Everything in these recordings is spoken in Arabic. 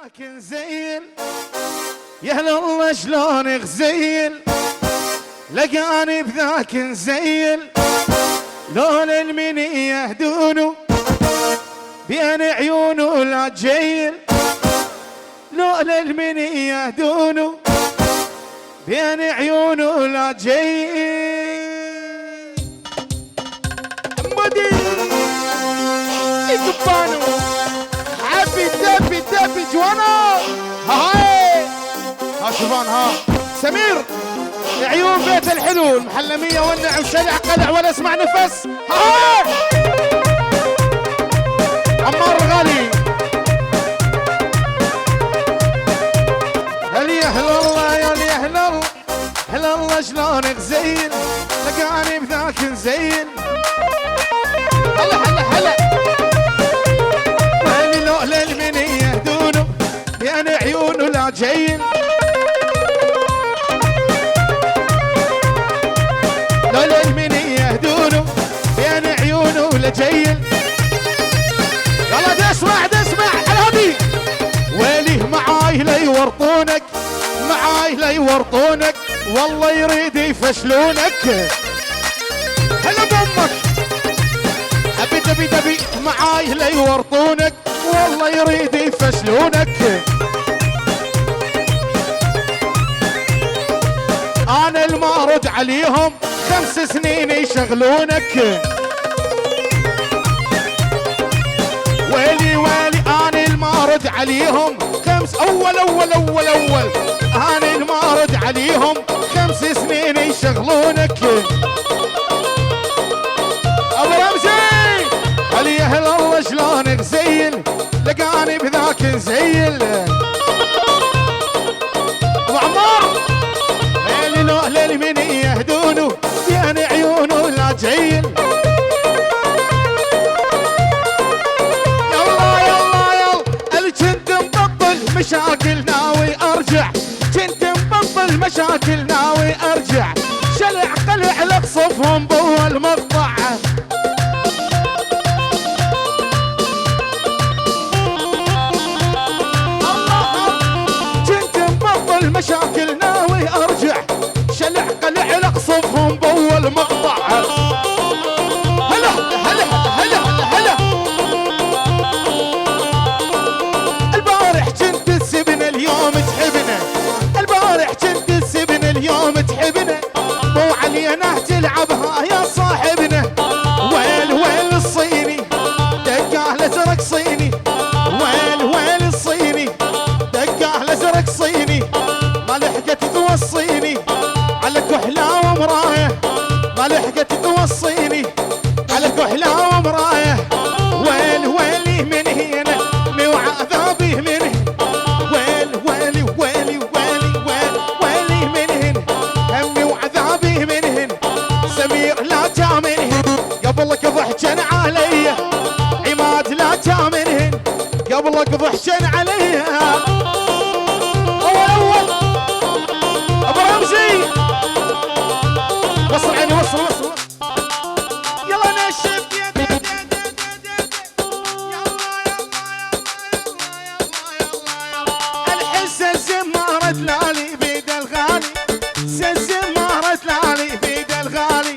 بذاك نزين يا هلا الله شلون غزيل لقاني بذاك نزيل لولا المني يهدونه بين عيونه لا تجيل لولا المني يهدونه بين عيونه لا تجيل مدي يقبانو حبي دبي جوانا هاي ها شوفان ها سمير عيون بيت الحلو المحلمية والنعم شلع قلع ولا اسمع نفس هاي عمار الغالي هلي يا هلا الله يا لي هلا الله هلا الله شلون غزيل لقاني بذاك نزيل هلا ويلي لولا المني يهدونه بين عيونه لا جيل لولا المني يهدونه بين عيونه لا جيل يلا تسمع الهدي ويلي معاي لا يورطونك معاي لا يورطونك والله يريد يفشلونك هلا بامك دبي معاي لا يورطونك والله يريد يفشلونك انا الما ارد عليهم 5 سنين يشغلونك ويلي انا الما ارد عليهم اول انا الما ارد عليهم 5 سنين يشغلونك ابو رمزي علي يا هلا الله شلون غزيل لقاني بذاك نزيل ابو عمار ويلي لولا المني يهدونه بين عيونه لا جيل يلا الجند مبطل مشاكل ناوي ارجع جند مبطل مشاكل ناوي ارجع شلع قلع لقصفهم باول مقطع مشاكل ناوي ارجع شلع قلع لقصفهم باول مقطع هلا البارح كنت السبن اليوم تحبنا البارح كنت السبن اليوم تحبنا مو علينا تلعبها يا صاحبنا ويل الصيني دقاه الازرق صيني ويل الصيني دقاه الازرق صيني ما لحقت توصيني على كحلة ومرايه ما لحقت توصيني على كحلة ومرايه ويلي من هنا مو عذابي من هنا ويلي من هنا همي وعذابي من هنا سمير لا جا من هنا قبلك ضحكن علي عماد لا جا من هنا قبلك ضحكن علي ابو رمزي وصل عيني وصل يلا نشف يلا الحس الزمارة تلالي بيد الغالي الزمارة تلالي بيد الغالي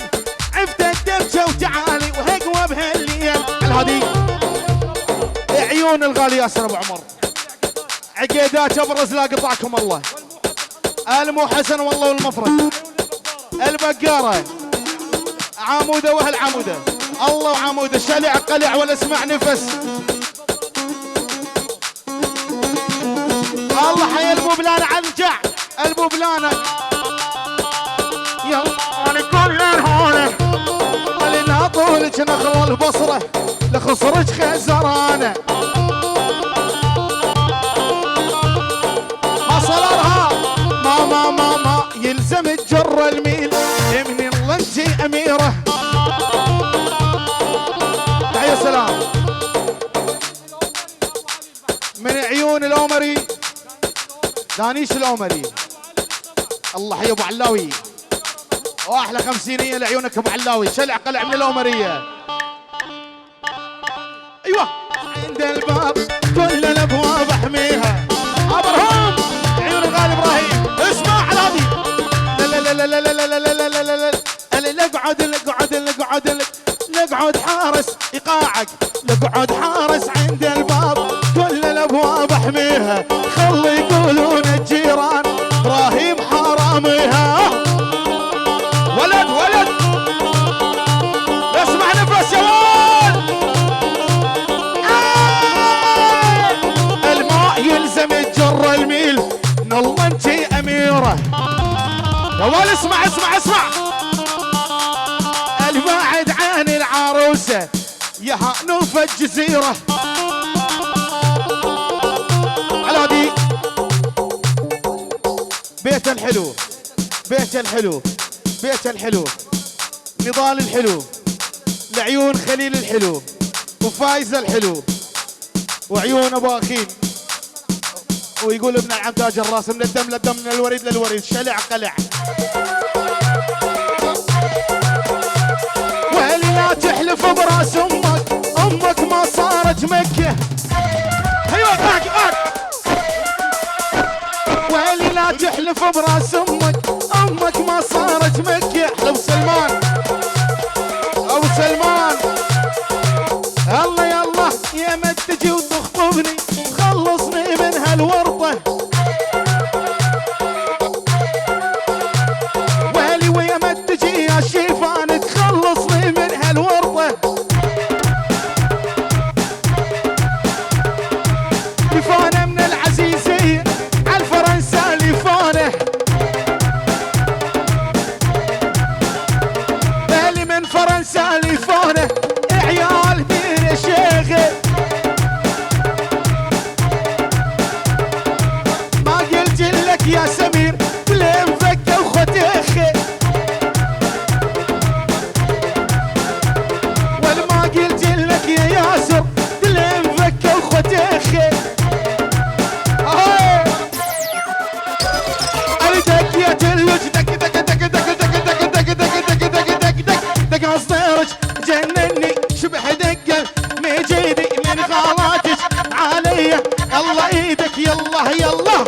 عفت الدبجة وتعالي وهقوى بهالليل الهادي عيون الغالي ياسر ابو عمر عقيدات ابو الرزلاق قطعكم الله المو حسن والله والمفرد البقارة عامودة واهل عامودة الله وعامودة شلع قلع ولا اسمع نفس الله حي البوبلان عنجع البوبلانة يلا لكل هونه خلينا طولك نخل البصرة لخصرك خزرانة صلرها ما يلزم تجر الميل من اللنجي اميره يا سلام من عيون الأومري دانيش الأومري الله حي ابو علاوي واحلى 50 لعيونك ابو علاوي شلع قلع من الأومرية ايوه عند الباب كل الابواب احميها يحميها، خلي يقولون الجيران ابراهيم حراميها. ولد ولد اسمع نفس يا ولد. الماء يلزم الجر الميل، نالله انتي اميره يا ولد. اسمع اسمع اسمع، البعد عن العروسه يا هانوف الجزيره. على دي بيت الحلو، بيت الحلو، بيت الحلو، نضال الحلو، لعيون خليل الحلو، وفايز الحلو، وعيون ابو اخيل. ويقول ابن العم تاج الراس، من الدم للدم، من الوريد للوريد، شلع قلع. ويلي لا تحلف براس امك، امك ما صارت مكه. ايوه اقعد اقعد. ويلي لا تحلف براس امك، امك ما صارت مكه. ابو سلمان ابو سلمان، الله يلا يا مد تجي وتخطبني، تخلصني من هالورطه. ويلي ويا مد تجي يا شيفان، تخلصني من هالورطه. لفانه من العزيزيه عالفرنسا، لفانه بالي من فرنسا، لفانه عيال دين يا شيخه. ما قلت لك يا سمير بلين فكه وختيخه، ولا ما قلت لك يا ياسر بلين فكه وختيخه. دقية اللوج دق دق دق دق دق دق دق دق دق دق دق دق دق صدرك جنني، شبح دقه مجيدي من غلاتك علي. الله ايدك يلا يلا.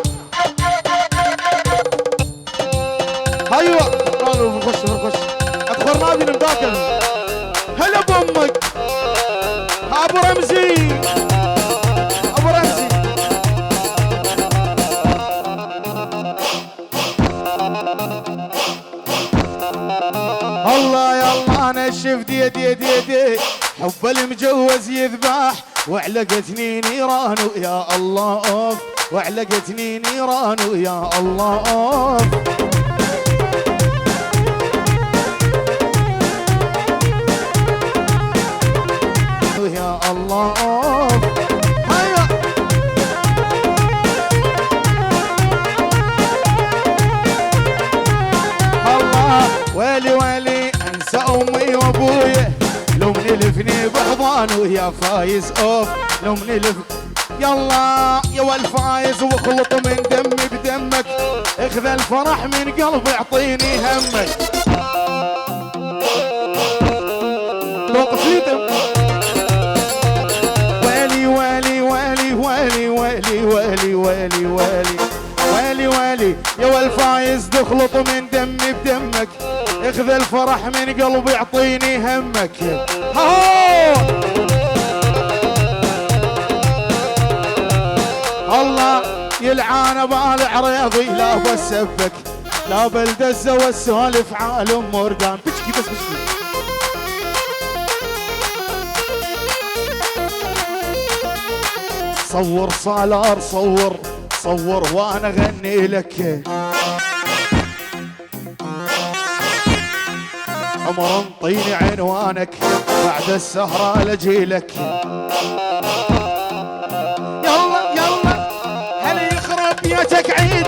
ايوه نخش نخش ادخل نادي المذاكر. هلا بامك ابو رمزي، ابو رمزي. الله يلا انا شفت يدي يدي، حب المجوز يذبح، وعلقتني نيران يا الله، وعلقتني نيران يا الله. يا الله هيا. الله ويلي ويلي انسى امي وابويا، لو منلفني بحضان يا فايز اوف، لو منلف يلا يا والفايز، واخلط من دمي بدمك، اخذ الفرح من قلبي اعطيني همك. توقف لي دم. ويلي ويلي ويلي ويلي ويلي ويلي ويلي ويلي ويلي ويلي يا والفايز، تخلط من دمي بدمك، اخذ الفرح من قلبي اعطيني همك. الله يلعان بالعريضي، لا بسبك لا بالدزه والسوالف عالم مردان. بشكي بس بشكي. صور صالار صور صور وانا اغني لك، عمر انطيني عنوانك بعد السهرة لجيلك. يلا يلا هل يخرب بيتك عيد،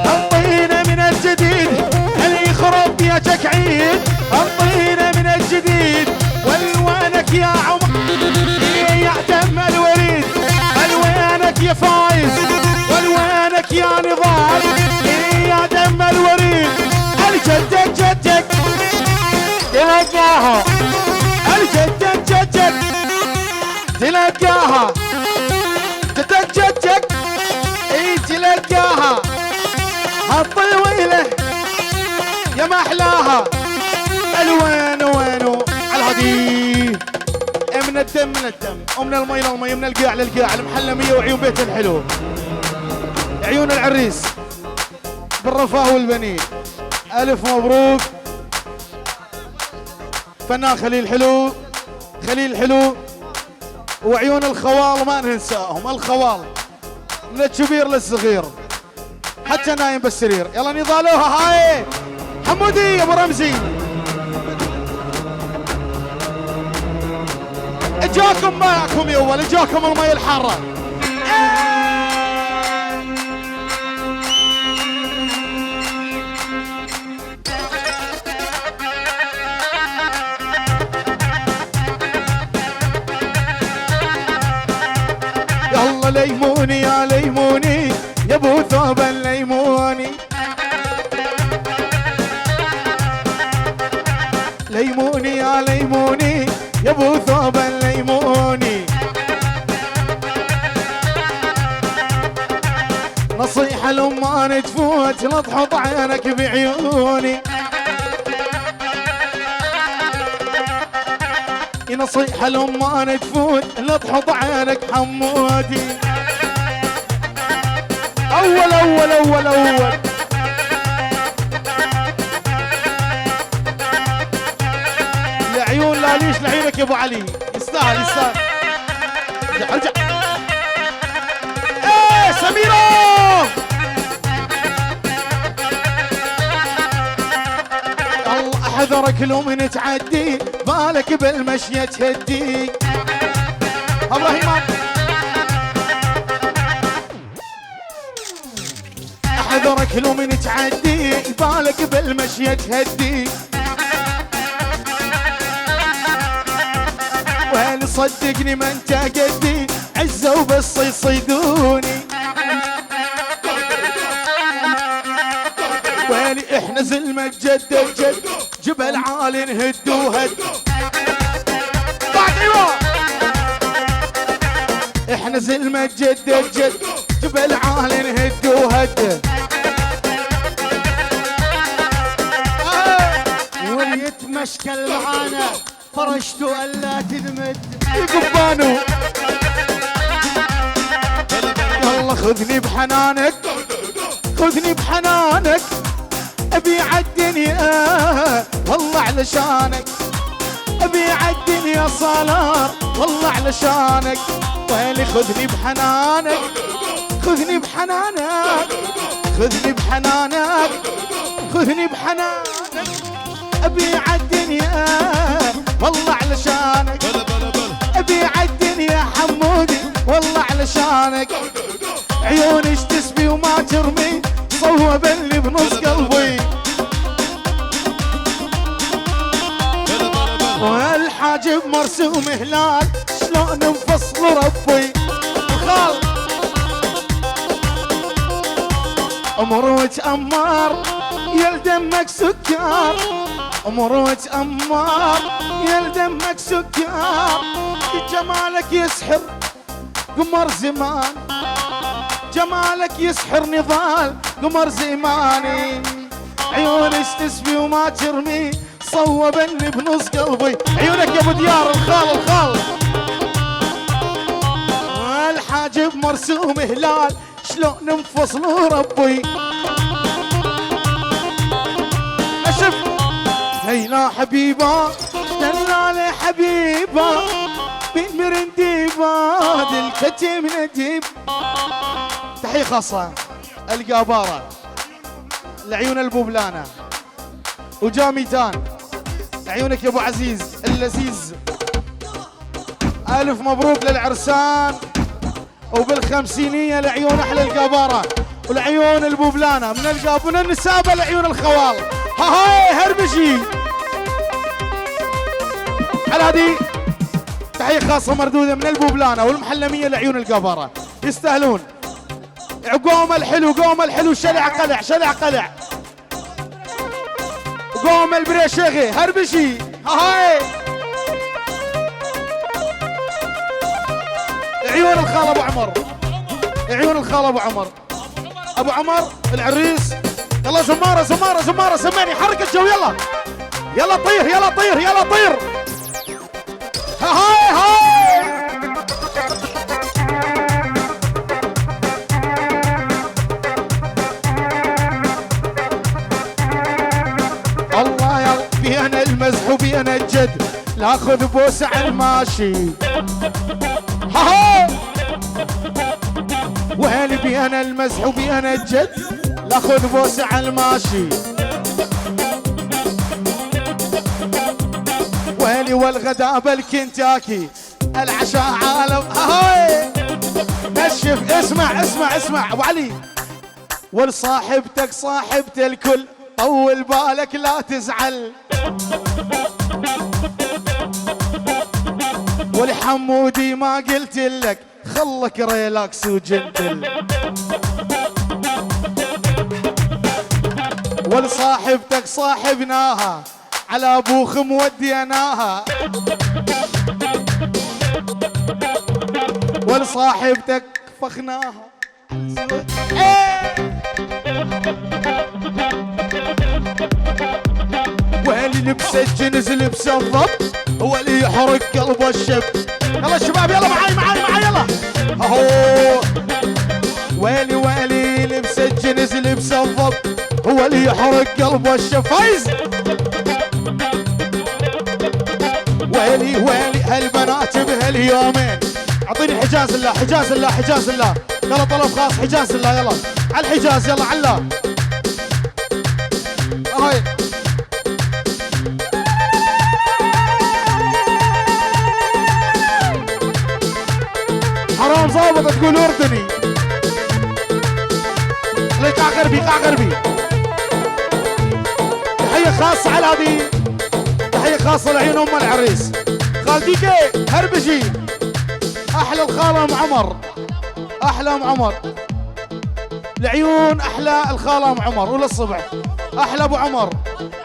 انطينا من الجديد، هل يخرب بيتك عيد، انطينا من الجديد. والوانك يا عمر يا دم الوريد، الوانك يا فايز، والوانك يا نضال يا دم الوريد. الجدك جدك تلقاها، الجدك جدك تلقاها، جدك جدك اي تلقاها. هالطويلة يا ما احلاها، الوين وينو على الهدي. من الدم من الدم، ومن المي للمي، من القاع للقاع، المحلمية وعيون بيت الحلو. عيون العريس بالرفاه والبنين، ألف مبروك. فنان خليل حلو، خليل حلو. وعيون الخوال ما ننساهم، الخوال من الكبير للصغير حتى نايم بالسرير. يلا نضالوها هاي حمودي ابو رمزي. اجاكم ماكم يا اول، اجاكم المي الحاره. يلا ليموني يا ليموني يا ابو ثوب الليموني، ليموني يا ليموني يا ابو ثوب الليموني. نصيحة لما تفوت لا تحط عينك بعيوني، نصيحة لما تفوت لا تحط عينك حمودي. أول أول أول أول لعيون لا ليش لعيونك يا أبو علي، يستاهل يستاهل. ارجع ارجع. إيه سميرة الله أحذرك لو من تعدي بالك بالمشية تهدي. ابراهيم احذرك لو من تعدي بالك بالمشية تهدي. وهل صدقني ما انت قدي عزة وبس يصيدوني. ويلي احنا زلمة جد الجد جبل عالي نهد وهد. بعد ايوه احنا زلمة جد الجد جبل عالي نهد وهد. واللي يتمشكل معانا فرشته الا تدمد يقبانو. يلا خذني بحنانك خذني بحنانك ابي عالدنيا والله علشانك، ابي عالدنيا صالار والله علشانك. ويلي خذني بحنانك خذني بحنانك خذني بحنانك خذني بحنانك ابي عالدنيا والله علشانك، ابي عالدنيا حمودي والله علشانك. عيوني تسبي وما ترمي صوب اللي بنص قلبي. والحاجب مرسوم هلال شلون نفصل ربي. الخال مروج امار يلدمك سكر، مروج امار يلدمك سكر. جمالك يسحر قمر زمان، جمالك يسحر نضال قمر زماني. عيونك تسبي وما ترمي صوبني بنص قلبي. عيونك يا ابو ديار الخال الخال. والحاجب مرسوم هلال شلون ننفصل ربي. اشوف هينا حبيبه دلالة حبيبه بين مرنديبه الكتم نديب. تحية خاصة القابارة لعيون البوبلانة وجاميتان. عيونك يا ابو عزيز اللذيذ. الف مبروك للعرسان وبالخمسينية لعيون احلى القابارة ولعيون البوبلانة من القاب من النسابة لعيون الخوال. ها هاي هربشي على هذه. تحية خاصة مردودة من البوبلانة والمحلمية لعيون القابارة يستاهلون. قوم الحلو قوم الحلو شلع قلع شلع قلع. قوم البريشيغي هربشي. هاي عيون الخال ابو عمر، عيون الخال ابو عمر، ابو عمر العريس. يلا زمارة زمارة زمارة سمعني حرك الجو. يلا يلا طير يلا طير يلا طير. هاي هاي الجد لاخذ بوسه على الماشي. ها وهلي بي انا المزح وبي انا الجد لاخذ بوسه على الماشي. وهلي والغداء بالكنتاكي العشاء عالم. هاي نشف. اسمع اسمع اسمع ابو علي. ولصاحبتك صاحبة الكل طول بالك لا تزعل. ولحمودي ما قلت لك خلك ريلاكس وجنتل. ولصاحبتك صاحبناها على ابوخ موديناها. ولصاحبتك فخناها. واللي لبس الجنز لبس الضب هو اللي يحرق قلب الشب. يلا الشباب يلا معاي معاي معاي يلا. اهو ويلي ويلي لبس الجنز لبس الضب هو اللي يحرق قلب الشب. فايز ويلي ويلي هالبنات بهاليومين. اعطيني حجاز الله حجاز الله حجاز الله. يلا طلب خاص حجاز الله يلا على الحجاز يلا علا. هاي حرام ظابط تقول اردني. ليك قاع غربي قاع غربي. تحية خاصة على هذه. تحية خاصة لعيون ام العريس خالتيكي هربشي. احلى الخالة ام عمر. احلى ام عمر العيون. احلى الخالة ام عمر وللصبح. احلى ابو عمر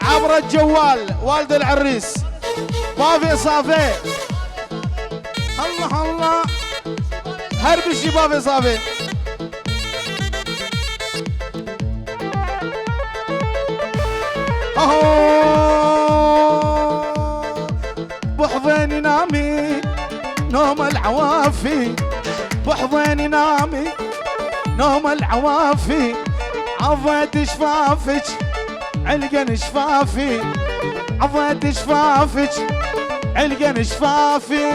عبر الجوال والد العريس بافي صافي. الله الله هربشي بافي صافي. اهو بحضني نامي نوم العوافي. بحضني نامي نوم العوافي. عضت شفافك علقن شفافي. عضت شفافك علقن شفافي.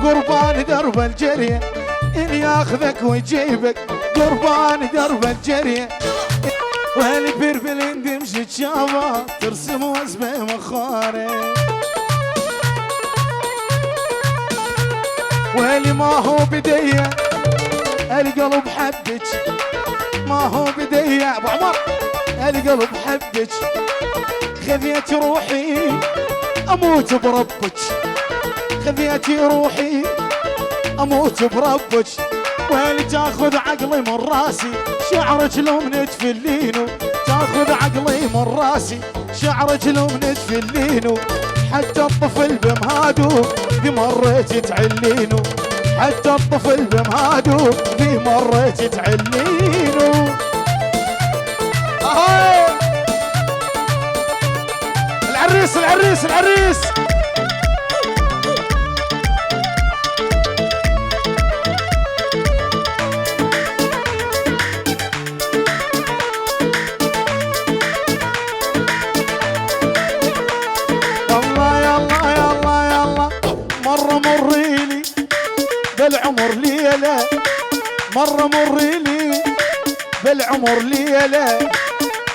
قربان درب الجري إن ياخذك ويجيبك. قربان درب الجري والبربل اندمشي تشافى ترسم وزبه مخاري. واللي ما هو بدي القلب حدك. ما هو بدي ابو عمر القلب حدك. خذيت روحي اموت بربك. خذيت روحي اموت بربك. واللي تاخذ عقلي من راسي شعرك لو من تفلينو. تاخذ عقلي من راسي شعرك لو من تفلينو. حتى الطفل بمهادو ذي مريت تعلينو. حتى الطفل بمهادو ذي مريت تعلينو. اهي العريس العريس العريس. بالعمر ليلة مرة مريلي بالعمر ليلة.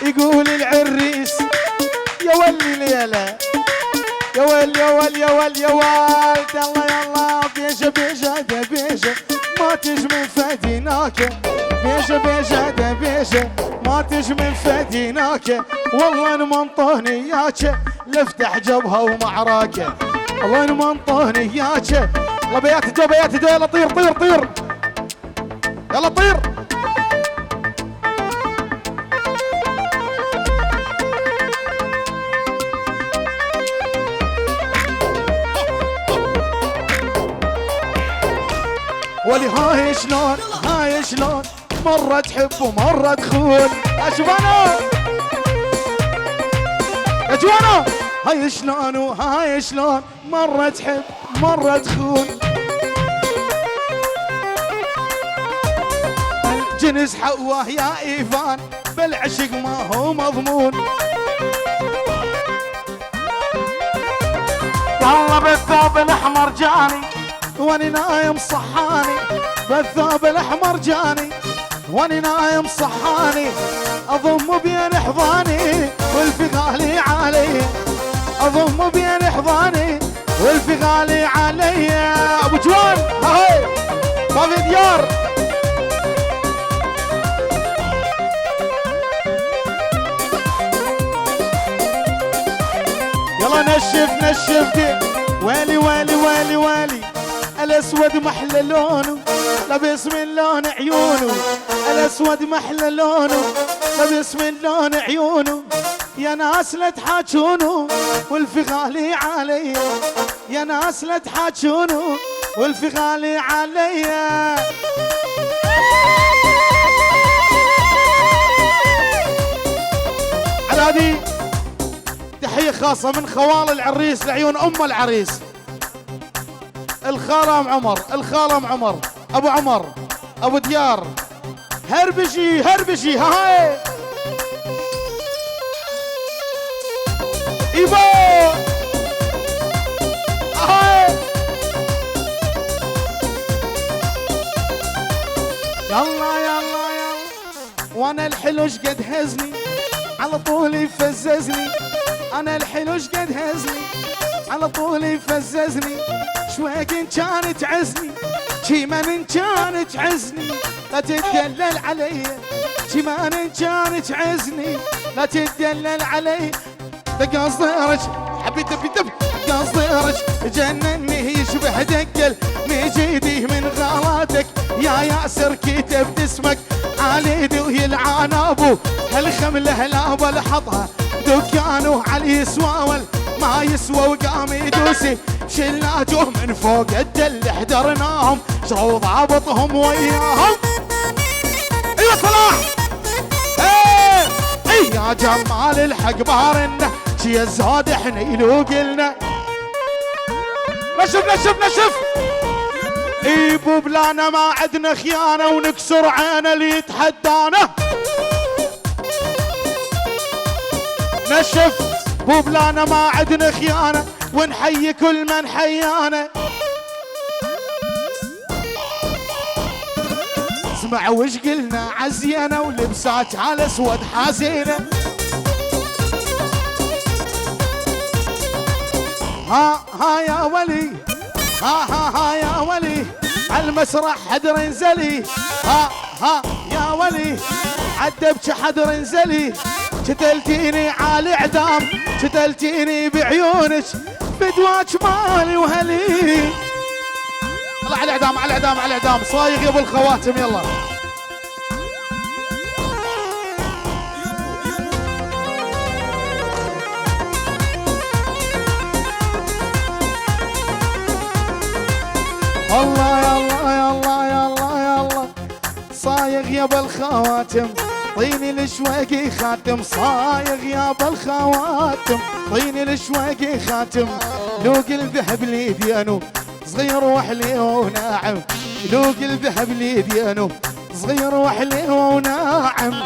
يقول العريس يا ولي ليلة يا ول يا ول يا ول يا ولد. الله يلا بيشة بيشة ده بيشة ما تجمن فديناك. بيشة بيشة ده بيشة ما تجمن فديناك. والله نمنطهني اياك لفتح جبهة ومعراكه. الله نمنطهني اياك. يلا بيات جو بيات جو يلا طير طير طير يلا طير. ولي هاي شلون هاي شلون مرة تحب ومرة تخون. يا شبانو يا جوانو هاي شلون وهاي شلون مرة تحب مرة تخون. الجنس حواه يا ايفان بالعشق ما هو مضمون. يلا بالثوب الاحمر جاني واني نايم صحاني، بالثوب الاحمر جاني واني نايم صحاني، اضم بين حضاني والفغالي علي، اضم بين حضاني والفغالي علي. ابو جوان هاي ما في ديار. يلا نشف نشف دي ويلي ويلي ويلي ويلي، الاسود محلى لونه لبس من لون عيونه، الاسود محلى لونه لبس من لون عيونه، يا ناس لا تحاجونه والفغالي علي، يا ناس لا تحاجونه والفغالي علي. على هذه تحية خاصة من خوال العريس لعيون ام العريس، الخالة ام عمر، الخالة ام عمر، ابو عمر، ابو ديار، هربشي هربشي هاي ايبو هاي. يلا يلا يلا وانا الحلو شقد هزني على طول يفززني، انا الحلو شقد هزني على طول يفززني، شويق ان كان تعزني شيمان ان كان تعزني لا تدلل علي، شيمان ان كان تعزني لا تدلل علي. دق صدرك حبيت دب دق صدرك جنني يشبه دقل مجيدي من غلاتك يا ياسر كتبت اسمك على يدي ويلعن ابو هالخمله لا بلحظها دكانه علي يسوى ما يسوى وقام يدوسي شلاته من فوق الدل حضرناهم شروا ضابطهم وياهم. ايوه صلاح ايه يا جمال الحق بارنا شي الزاد احنا يلو قلنا نشف نشف نشف. اي بوبلانا ما عدنا خيانه ونكسر عينه اللي يتحدانا. نشف بوبلانا ما عدنا خيانه ونحيي كل من حيانا. اسمع وش قلنا عزينا ولبسات على اسود حزينه. ها يا ولي ها يا ولي عالمسرح حدر انزلي. ها يا ولي عدبك حدر انزلي. قتلتيني على اعدام قتلتيني بعيونك بدواك مالي وهلي. الله على الاعدام على الاعدام على الاعدام صايغ يا ابو الخواتم. يلا الله يلا يلا يلا يلا صايغ يا ابو الخواتم طيني الشواقي خاتم. صايغ يا ابو الخواتم طيني الشواقي خاتم. لوق الذهب ليديانو صغير وحلي وناعم. لوق الذهب ليديانو صغير وحلي وناعم.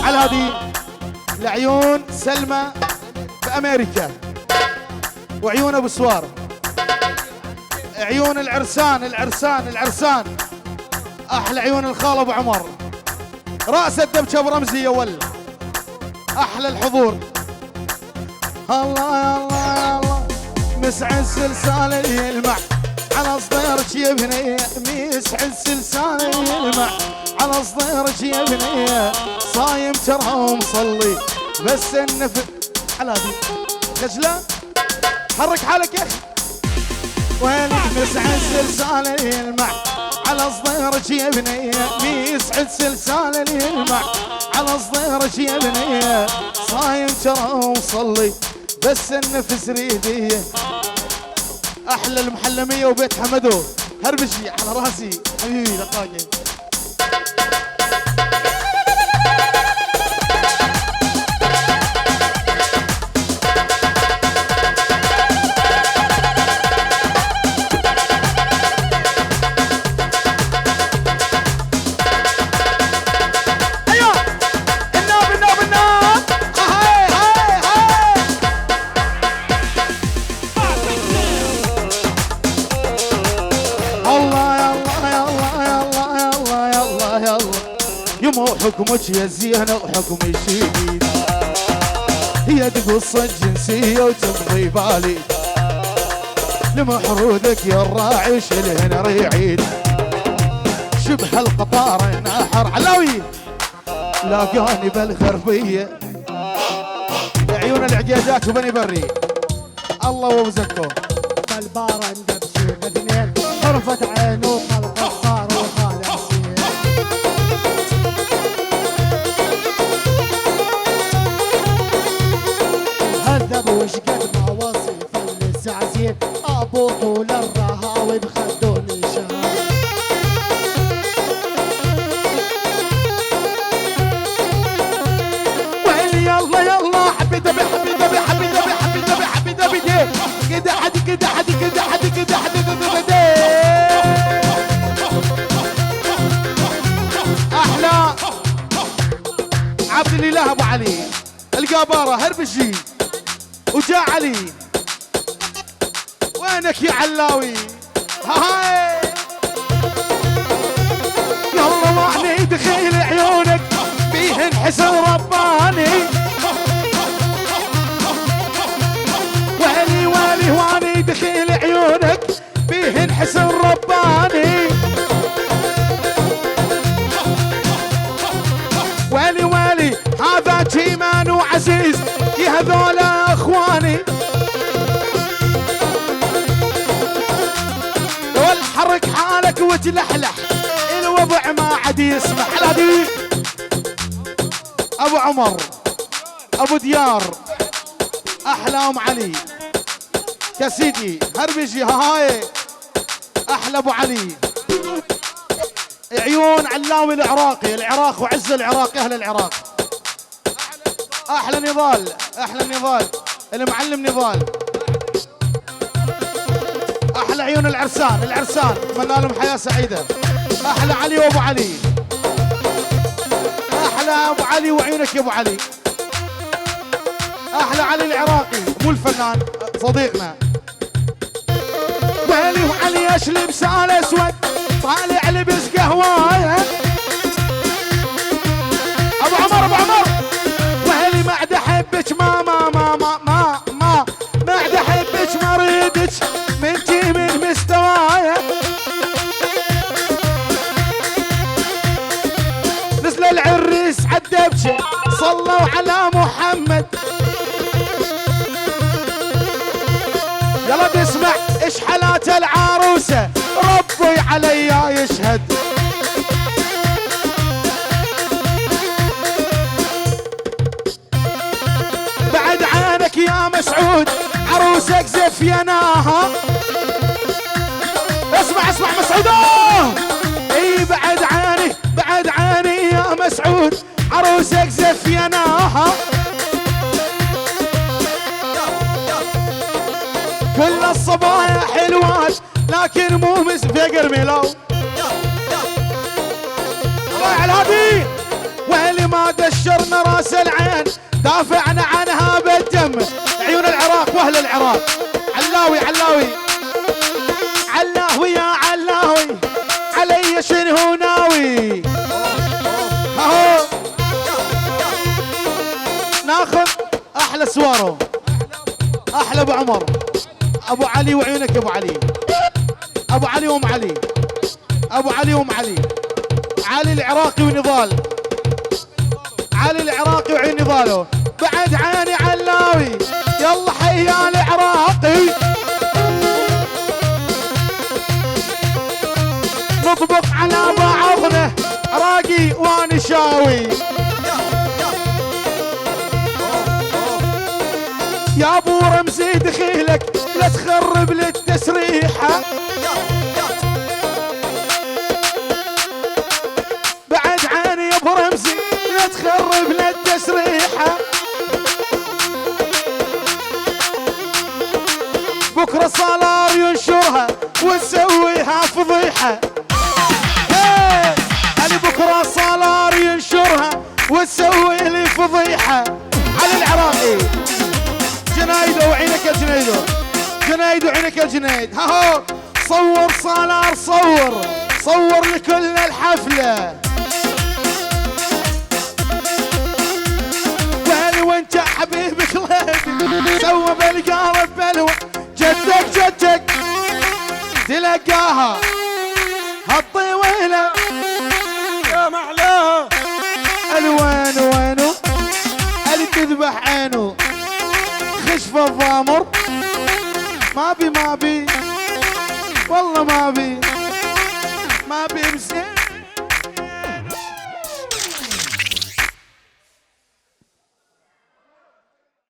على هذه لعيون سلمى بأمريكا وعيون أبو سوار، عيون العرسان العرسان العرسان، أحلى عيون الخال أبو عمر، رأس الدبشة أبو رمزي يول، أحلى الحضور. الله الله الله مسعد سلسال يلمع على صديرك يا بنية. مسعد سلسال يلمع على صديرك يا بنية. صايم ترى ومصلي بس النفس على هذه خجلة. حرك حالك يا اخي. وين مسعد سلسال يلمع على صديرك يا بنية. مسعد سلسال يلمع على صديرك يا بنية. صايم ترى ومصلي بس النفس ريدية. احلى المحلمية وبيت حمدو هربشي على راسي حبيبي لقاقي. يمو حكمك يا زينة وحكمي شديد، هي تقص الجنسية وتمضي بالي، لمحرودك يا الراعي شلهن ريعيد، شبه القطار ناحر علاوي لاقاني بالغربية، عيون العجاجات وبني بري الله وبزكو فالبار اندبشي اثنين حرفت عينه خلق صار وخالصين هذب وش قد ما وصف الزعزين ابو طول الرهاوي بخدوني شهر ويلي يلا يلا حبي دبي حبي دبي حبي دبي حبي دبي حبي دبي كده حد كده حد كده حد كده حد كده احلى عبد الاله ابو علي القاباره هربشي وجاء علي وينك يا علاوي هاي يلا وعني دخيل عيونك بيهن حسن رباني ويلي ويلي واني دخيل عيونك بيهن حسن رباني ويلي ويلي هذا جيمان وعزيز يا هذولا اخواني والحرك حالك وتلحلح الوضع ما عاد يسمح لا دي ابو عمر ابو ديار احلى ام علي كسيدي هربجي هاي احلى ابو علي عيون علاوي العراقي العراق وعز العراق اهل العراق احلى نضال احلى نضال المعلم نضال احلى عيون العرسان العرسان اتمنى لهم حياه سعيده احلى علي وابو علي احلى ابو علي وعيونك يا ابو علي احلى علي العراقي مو الفنان صديقنا ويلي وعلي اشلب سال اسود طالع لبس قهوايه ابو عمر ابو عمر ويلي ما عاد احبك ما عاد احبك ما اريدك منتي من مستوايا نزل العريس عالدبشه صلوا على محمد يلا تسمع ايش حالات العروسه ربي عليا يشهد بعد عينك يا مسعود عروسك زفيناها اسمع مسعود اي بعد عيني يا مسعود عروسك زفيناها كل الصبايا حلوات لكن مو فقر ميلو رايح الهادي ويلي ما دشرنا راس العين دافعنا عنها بالدم عيون العراق واهل العراق علاوي يا علاوي علي شنو ناوي اهو ناخذ احلى سوارو احلى ابو عمر ابو علي وعيونك يا ابو علي ابو علي وام علي ابو علي وام علي علي العراقي ونضال علي العراقي وعين نضاله بعد عيني علاوي يلا حيا العراقي نطبق على بعضنا راقي ونشاوي يا ابو رمزي دخيلك لا تخرب للتسريحه بعد عيني يا ابو رمزي لا تخرب للتسريحه بكره صالار ينشرها وتسويها فضيحه علي بكره صالار ينشرها وتسوي لي فضيحه علي العراقي جنايد وعينك يا جنايدو جنايد وعينك يا جنايد هاهو صور صالار صور لكل الحفله جا حبيبك ليدي سوى بالقارب بلوى جدك تلقاها هالطويلة يا معلاها الوين وينو اللي تذبح عينو خشف الضامر ما بي والله ما بي مسكين